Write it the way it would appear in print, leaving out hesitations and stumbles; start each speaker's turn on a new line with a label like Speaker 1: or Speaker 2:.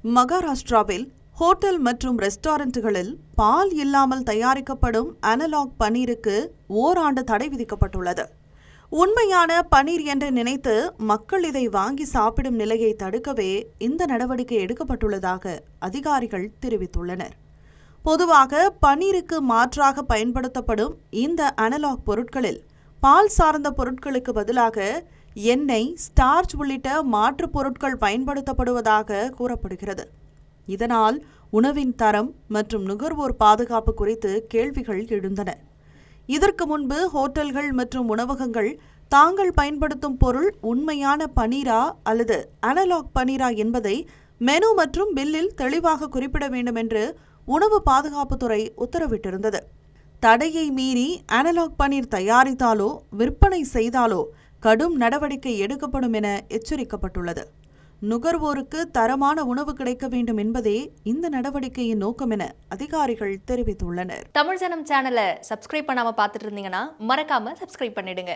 Speaker 1: மகாராஷ்டிராவில் ஹோட்டல் மற்றும் ரெஸ்டாரண்ட்டுகளில் பால் இல்லாமல் தயாரிக்கப்படும் அனலாக் பனீருக்கு ஓராண்டு தடை விதிக்கப்பட்டுள்ளது. உண்மையான பனீர் என்று நினைத்து மக்கள் இதை வாங்கி சாப்பிடும் நிலையை தடுக்கவே இந்த நடவடிக்கை எடுக்கப்பட்டுள்ளதாக அதிகாரிகள் தெரிவித்துள்ளனர். பொதுவாக பனீருக்கு மாற்றாக பயன்படுத்தப்படும் இந்த அனலாக் பொருட்களில் பால் சார்ந்த பொருட்களுக்கு பதிலாக எண்ணெய், ஸ்டார்ச் உள்ளிட்ட மாற்றுப் பொருட்கள் பயன்படுத்தப்படுவதாக கூறப்படுகிறது. இதனால் உணவின் தரம் மற்றும் நுகர்வோர் பாதுகாப்பு குறித்து கேள்விகள் எழுந்தன. இதற்கு முன்பு ஹோட்டல்கள் மற்றும் உணவகங்கள் தாங்கள் பயன்படுத்தும் பொருள் உண்மையான பனீரா அல்லது அனலாக் பனீரா என்பதை மெனு மற்றும் பில்லில் தெளிவாக குறிப்பிட வேண்டும் என்று உணவு பாதுகாப்புத்துறை உத்தரவிட்டிருந்தது. தடையை மீறி அனலாக் பனீர் தயாரித்தாலோ விற்பனை செய்தாலோ கடும் நடவடிக்கை எடுக்கப்படும் என எச்சரிக்கப்பட்டுள்ளது. நுகர்வோருக்கு தரமான உணவு கிடைக்க வேண்டும் என்பதே இந்த நடவடிக்கையின் நோக்கம் என அதிகாரிகள் தெரிவித்துள்ளனர்.
Speaker 2: தமிழ் ஜனம் சேனலை சப்ஸ்கிரைப் பண்ணாம பார்த்துட்டு இருந்தீங்கன்னா மறக்காம சப்ஸ்கிரைப் பண்ணிடுங்க.